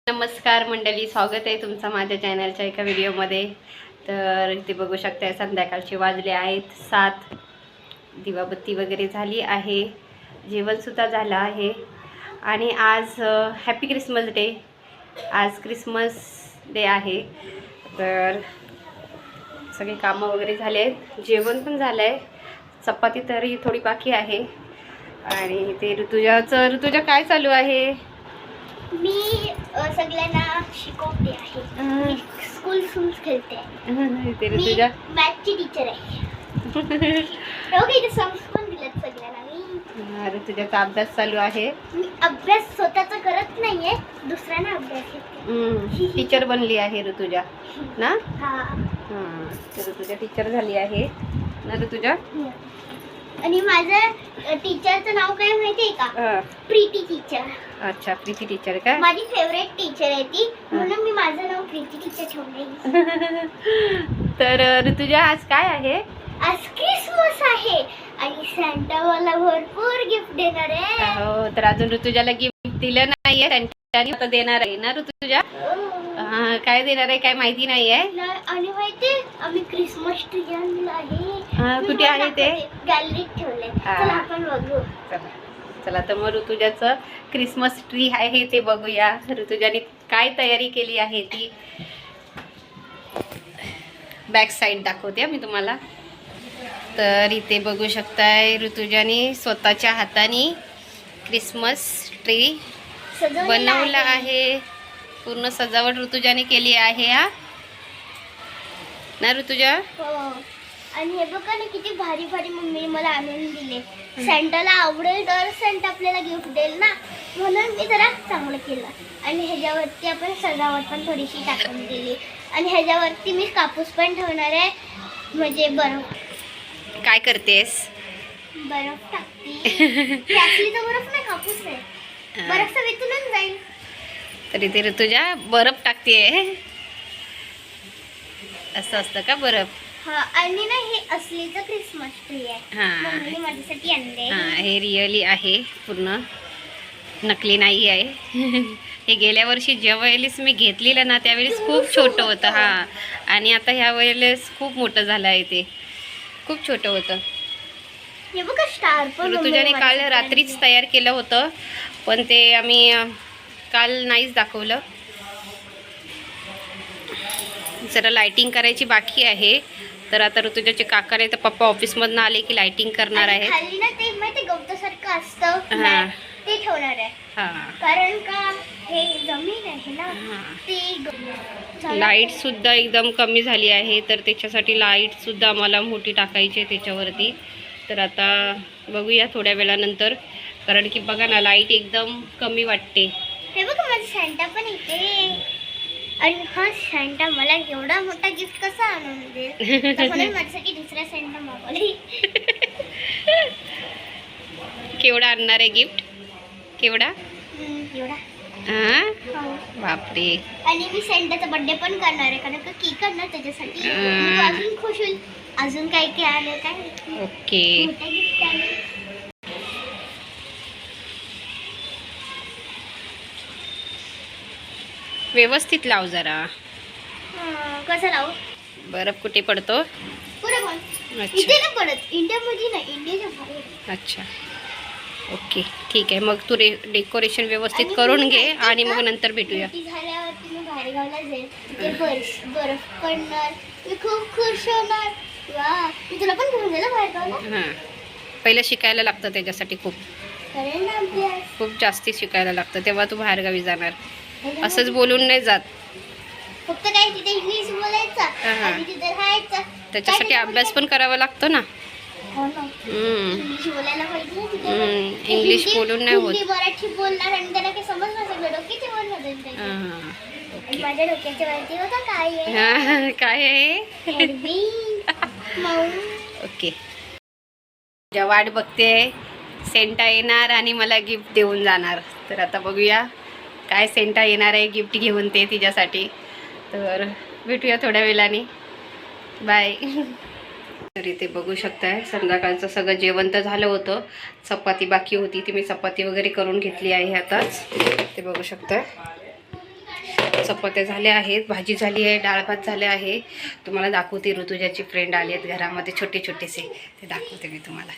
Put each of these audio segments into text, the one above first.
नमस्कार मंडळी, स्वागत आहे तुमचं माझ्या चॅनलच्या एका व्हिडिओमध्ये। तर इथे बघू शकता संध्याकाळचे वाजले आहेत 7। दिवाबत्ती वगैरे झाली आहे, जेवणसुद्धा झालं आहे आणि आज हॅपी क्रिसमस डे। आज क्रिसमस डे आहे। तर सगळे कामं वगैरे झाले आहेत, जेवण पण झालं आहे, चपाती तरी थोडी बाकी आहे। आणि ते ऋतुजा काय चालू आहे? मी सगळ्यांना शिकवते आहे। मी स्कूल खेळते आहे। ते ऋतुजा मॅथची टीचर आहे। ओके, इथे सॉंग्स पण दिलेत सगळ्यांना मी। ऋतुजाचा अभ्यास चालू आहे। मी अभ्यास स्वतःचा करत नाहीये, दुसऱ्यांना अभ्यास घेते। टीचर बनली आहे ऋतुजा ना? हां हां, तर ऋतुजा टीचर झाली आहे ना ऋतुजा? आणि माझ्या टीचरचं नाव काय माहिती आहे का? प्रीती टीचर। अच्छा, प्रीती टीचर का? माझी फेवरेट टीचर आहे ती, म्हणून मी माझं नाव प्रीती टीचर ठेवलंय। तर ऋतुजा आज काय आहे? आज क्रिसमस आहे आणि सॅन्टा मला भरपूर गिफ्ट देणार आहे। हो, तर अजून ऋतुजाला गिफ्ट दिलं नाहीये, सॅन्टाने आता देणार आहे ना ऋतुजा? काय देणार आहे काय माहिती नाही आहे। आणि माहिती आम्ही क्रिसमस ट्री आणला आहे। कुठे आहे ते? गॅलरीत ठेवलंय, चला आपण बघू। चला तर मग ऋतुजाचं क्रिसमस ट्री आहे ते बघूया। ऋतुजाने काय तयारी केली आहे ती बॅक साईड दाखवते मी तुम्हाला। तर इथे बघू शकताय ऋतुजाने स्वतःच्या हाताने क्रिसमस ट्री बनवला आहे। पूर्ण सजावट ऋतुजाने केली आहे हा ना ऋतुजा? हो, आणि हे बघा ना किती भारी भारी मम्मीने मला आणून दिले। सॅन्टाला आवडेल तर सॅन्टा आपल्याला गिफ्ट देईल ना, म्हणून मी जरा चांगलं केलं। आणि ह्याच्यावरती आपण सजावट पण थोडीशी टाकून दिली आणि ह्याच्यावरती मी कापूस पण ठेवणार आहे, म्हणजे बर्फ। काय करतेस? बर्फ टाकते। असलीचा बर्फ नाही, कापूस आहे, बर्फ वितूनच जाईल। तरी ते ऋतुजा बर्फ टाकते, असं असतं का बर्फ? हा, आणि ना हे असलीचं क्रिसमस ट्री आहे, मम्मीने माझ्यासाठी आणले। हां, हे रिअली आहे, पूर्ण नकली नाही आहे। हे गेल्या वर्षी ज्या वेळेस मी घेतलेलं ना त्यावेळेस खूप छोटं होतं। हां, आणि आता ह्या वेळेस खूप मोठं झालं आहे, ते खूप छोटं होतं। हे बघा स्टार पण ऋतुजाने काल रात्रीच तयार केलं होतं, पण ते आम्ही काल नाहीच दाखवलं। जरा लाइटिंग करायची बाकी आहे। तर आता ऋतुजाचे काका नाही तर पप्पा ऑफिसमधनं आले की लाइटिंग करणार आहे। खाली ना ते माहिती गवतासारखं असतं, ते ठेवणार आहे। कारण का हे जमीन आहे ना, ते लाईट सुद्धा एकदम कमी झाली आहे, तर त्याच्यासाठी लाईट सुद्धा आम्हाला मोठी टाकायची आहे त्याच्यावरती। तर आता बघूया थोड्या वेळानंतर, कारण की बघा ना लाईट एकदम कमी वाटते। हे बघा माझा सॅन्टा पण इथे, आणि हा सॅन्टा मला एवढा मोठा गिफ्ट कसा आणून देईल, म्हणून माझ्यासाठी दुसरा सॅन्टा मागवले। केवढा आणणार आहे गिफ्ट? केवढा? एवढा। बापरे। आणि मी सॅन्टाचा बर्थडे पण करणार आहे, कारण का केक आणणार त्याच्यासाठी, अजून खुश होईल। अजून काय काय आलं काय? ओके, मोठा गिफ्ट आलं। व्यवस्थित लाव जरा। कसं लावू? बर्फ कुठे पडतो? पुढे बोल। इथे नाही पडत, इंडियामध्ये नाही, इंडियाच्या बाहेर। अच्छा, ओके, ठीक आहे। मग तू डेकोरेशन व्यवस्थित करून घे आणि मग नंतर भेटूया। झाल्यावरती मी बाहेर गावला जाईल, ते बर्फ पडणार, मी खूप खुश होणार। वा, मी तुला पण घेऊन जाईल बाहेर गावला। हां, पहिलं शिकायला लागतं त्याच्यासाठी, खूप जास्ती शिकायला लागतं, तेव्हा तू बाहेरगावी जाणार। असंच बोलून नाही जात, फक्त काय तिथे इंग्लिश बोलायचं आणि तिथे राहायचं। त्याच्यासाठी अभ्यास पण करावा लागतो ना। इंग्लिश बोलायला पाहिजे, इंग्लिश बोलून नाही होत। मराठी बोलणार आणि त्याला काही समजणार सगळं, डोक्याचे वर होतं। माझ्या डोक्याच्या वरती होतं काय काय आहे? ओके, वाट बघते, सेंटा येणार आणि मला गिफ्ट देऊन जाणार। तर आता बघूया काय सेंटा येणार आहे गिफ्ट घेऊन ते तिच्यासाठी। तर भेटूया थोड्या वेळाने, बाय। तर इथे बघू शकताय संध्याकाळचं सगळं जेवण तर झालं होतं, चपाती बाकी होती ती मी चपाती वगैरे करून घेतली आहे आताच। ते बघू शकताय चपात्या झाल्या आहेत, भाजी झाली आहे, डाळ भात झाले आहे. तुम्हाला दाखवते. ऋतुजाची फ्रेंड आली आहेत घरामध्ये, छोटे छोटेसे, ते दाखवते मी तुम्हाला.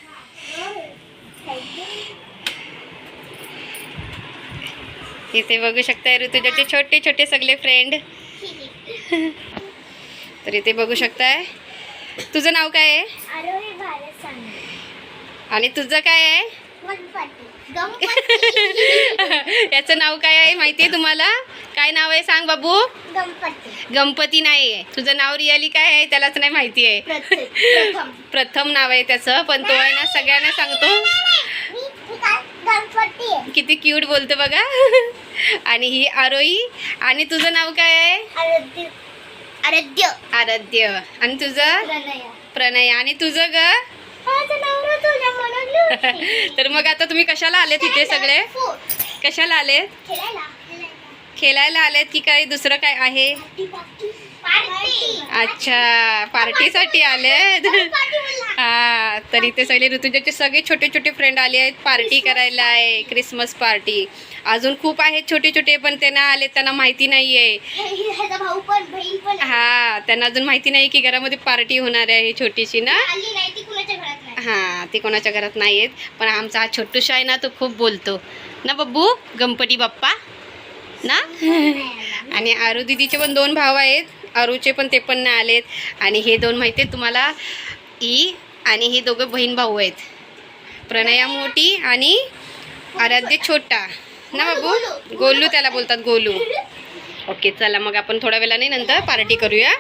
इथे बघू शकताय ऋतुजाचे छोटे छोटे सगळे फ्रेंड. तर इथे बघू शकताय. तुझं नाव काय आहे? आरोही भारत सांग. आणि तुझं काय आहे? याचं नाव काय आहे माहिती आहे तुम्हाला? काय नाव आहे सांग बाबू. गणपती. गणपती नाही आहे. तुझं नाव रिअली काय आहे त्यालाच नाही माहिती आहे. प्रथम नाव आहे त्याचं, पण तो आहे ना सगळ्यांना सांगतो. गणपती आहे. किती क्यूट बोलतो बघा. आणि ही आरोही. आणि तुझं नाव काय आहे? आराध्य. आराध्य. आराध्य. आणि तुझं? प्रणय. प्रणय. आणि तुझं ग? माझं नाव ऋतुजा म्हणून. तर मग आता तुम्ही कशाला आले तिथे सगळे? कशाला आलेत? खेळायला. खेळायला आलेत की काही दुसरं काय आहे? अच्छा, पार्टीसाठी आलेत. हा, तर इथे सगळे ऋतुजाचे सगळे छोटे छोटे फ्रेंड आले आहेत पार्टी करायला आहे, क्रिसमस पार्टी. अजून खूप आहेत छोटे छोटे, पण त्यांना आले, त्यांना माहिती नाहीये. भाऊ पण बहीण पण हा, त्यांना अजून माहिती नाही की घरामध्ये पार्टी होणार आहे छोटीशी ना. आली नाही ती कुणाच्या घरात नाही. हा, ते कोणाच्या घरात नाही आहेत. पण आमचा हा छोटूशा आहे ना, तो खूप बोलतो ना बब्बू. गणपती बाप्पा ना. आणि आरू दीदीचे पण 2 भाव आहेत. आरूचे पण, ते पण नाही आलेत. आणि हे 2 माहिती आहेत तुम्हाला, ई. आणि हे दोघं बहीण भाऊ आहेत. प्रणया मोठी आणि आराध्य छोटा ना बाबू. गोलू त्याला बोलतात, गोलू. ओके, चला मग आपण थोड्या वेळाने नंतर पार्टी करूया.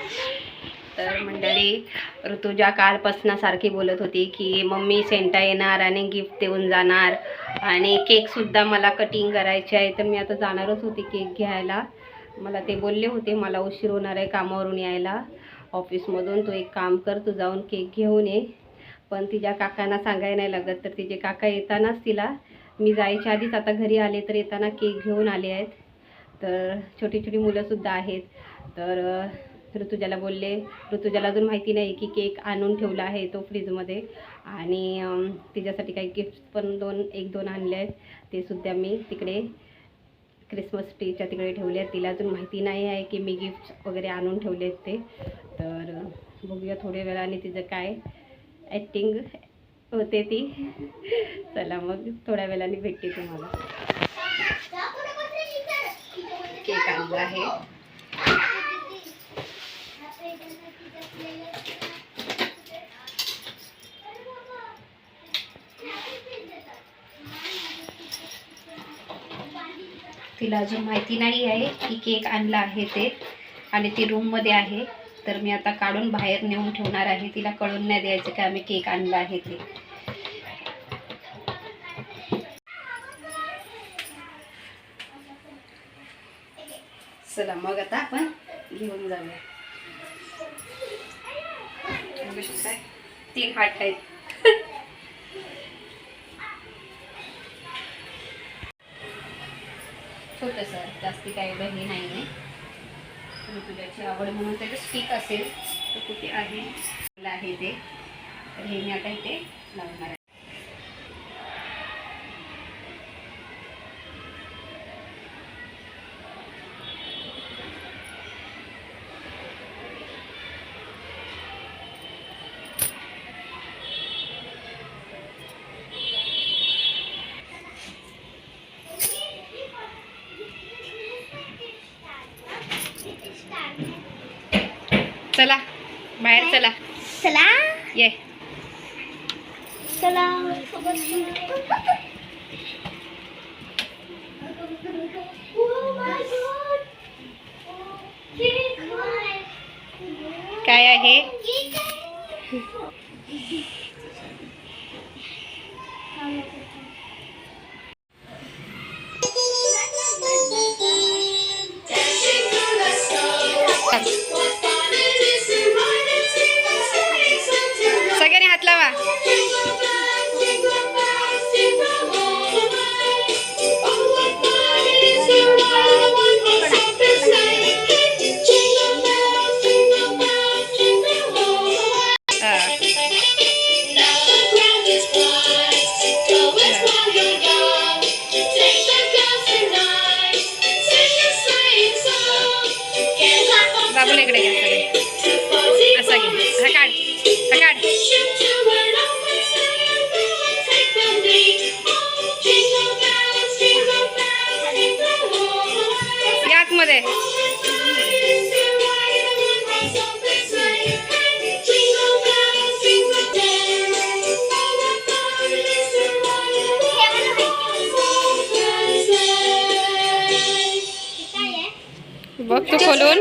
तर मंडळी, ऋतुजा कालपासून सारखी बोलत होती की मम्मी सेंटा येणार आणि गिफ्ट देऊन जाणार, आणि केकसुद्धा मला कटिंग करायचे आहे. तर मी आता जाणारच होती केक घ्यायला. मला ते बोलले होते मला उशीर होणार आहे कामावरून यायला ऑफिसमधून, तू एक काम कर, तू जाऊन केक घेऊन ये. पण तिच्या काकांना सांगायला नाही लागत. तर तिचे काका येतानाच तिला, मी जायच्या आधीच आता घरी आले तर येताना केक घेऊन आले आहेत. तर छोटी छोटी मुलंसुद्धा आहेत. तर ऋतुजाला बोलले, ऋतुजाला अजून माहिती नाही की केक आणून ठेवला आहे तो फ्रीजमध्ये. आणि तिच्यासाठी काही गिफ्ट पण 1-2 आणले आहेत. ते सुद्धा मी तिकडे क्रिसमस ट्रीच्या तिकडे ठेवले आहेत. तिला अजून माहिती नाही आहे की मी गिफ्ट वगैरे आणून ठेवले आहेत ते. तर बघूया थोड्या वेळाने तिचं काय ॲक्टिंग होते ती. चला मग थोड्या वेळाने भेटते तुम्हाला. केक आणला आहे. तिला अजून माहिती नाही आहे की केक आणला आहे ते, आणि ती रूममध्ये आहे. तर मी आता काढून बाहेर नेऊन ठेवणार आहे. तिला कळून नाही द्यायचं की आम्ही केक आणला आहे ते. चला मग आता आपण घेऊन जाऊया. 3 हार्ट आहेत. छोटंसं, जास्ती काही एवढं हे नाही आहे. तुझ्याची आवड म्हणून त्याचं स्टिक असेल तर कुठे आहे ते. तर हे मी आता इथे लावणार आहे. चला बाहेर चला. चला ये. चला. काय आहे? सगळ्यांनी हात लावा. बाबूला इकडे घ्या सगळे. असं घे. हा काढ. हा काढ. या आतमध्ये. बघ तू खोलून.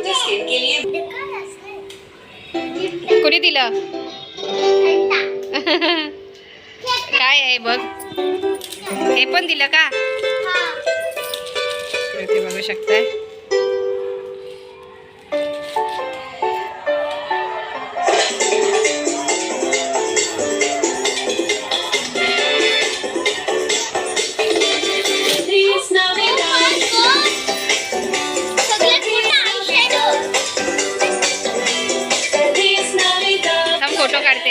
कोणी दिलं? काय आहे बघ. हे पण दिलं का? ते बघू शकताय. फोटो काढते.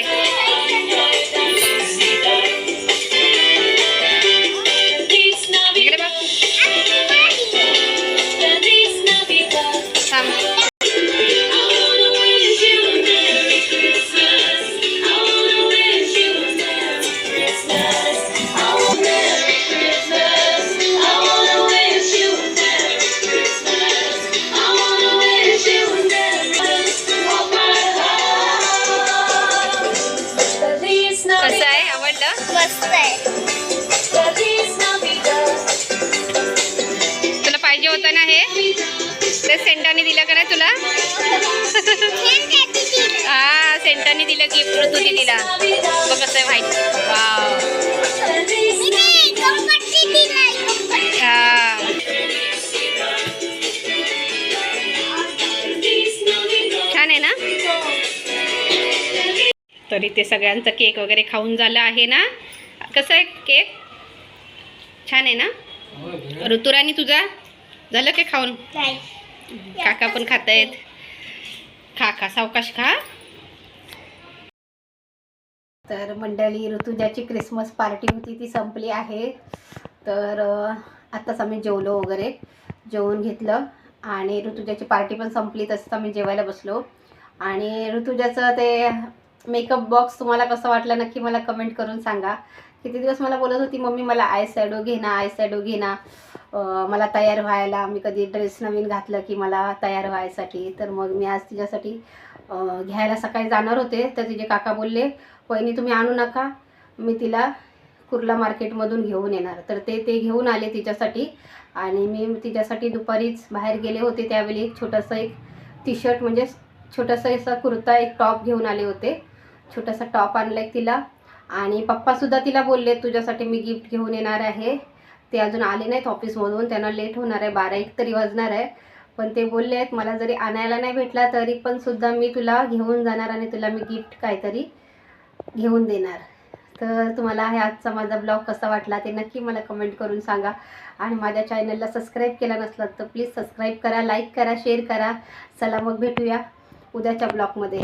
इकडे बघ. थांब. कसं आहे? आवडलं? मस्त आहे. तुला पाहिजे होतं ना हे? ते सेंटाने दिलं का नाही तुला? हा, सेंटाने दिलं गिफ्ट ऋतूने दिला. बघ कसं आहे व्हाईट. वाव. हा. छान आहे ना? तरी ते सगळ्यांचं केक वगैरे खाऊन झालं आहे ना? कसं आहे केक? छान आहे ना? ऋतुराणी तुझा झालं की खाऊन? काका पण खात आहेत. खा खा, सावकाश खा. तर मंडळी, ऋतुजाची क्रिसमस पार्टी होती ती संपली आहे. तर आत्ताच आम्ही जेवलो वगैरे, जेवून घेतलं आणि ऋतुजाची पार्टी पण संपली. तसंच आम्ही जेवायला बसलो. आणि ऋतुजाचं ते मेकअप बॉक्स तुम्हाला कसं वाटलं नक्की मला कमेंट करून सांगा. किती दिवस मला बोलत होती मम्मी मला आय शॅडो घे ना, आय शॅडो घे ना, मला तयार व्हायला. मी कधी ड्रेस नवीन घातलं की मला तयार व्हायसाठी. तर मग मी आज तिच्यासाठी घ्यायला सकाळी जाणार होते. तर तिचे काका बोलले वहिनी तुम्ही आणू नका, मी तिला कुर्ला मार्केटमधून घेऊन येणार. तर ते घेऊन आले तिच्यासाठी. आणि मी तिच्यासाठी दुपारीच बाहेर गेले होते. त्यावेळी एक छोटंसं एक टी शर्ट म्हणजे छोटासा असा कुर्ता, एक टॉप घेऊन आले होते. छोटासा टॉप आणला एक तिला. आणि पप्पासुद्धा तिला बोलले तुझ्यासाठी मी गिफ्ट घेऊन येणार आहे. ते अजून आले नाहीत ऑफिसमधून, त्यांना लेट होणार आहे, 12-1 तरी वाजणार आहे. पण ते बोलले आहेत मला जरी आणायला नाही भेटला तरी पण सुद्धा मी तुला घेऊन जाणार आणि तुला मी गिफ्ट काहीतरी घेऊन देणार. तर तुम्हाला हे आजचा माझा ब्लॉग कसा वाटला ते नक्की मला कमेंट करून सांगा. आणि माझ्या चॅनलला सबस्क्राईब केला नसलात तर प्लीज सबस्क्राईब करा, लाईक करा, शेअर करा. चला मग भेटूया उद्याच्या ब्लॉगमध्ये.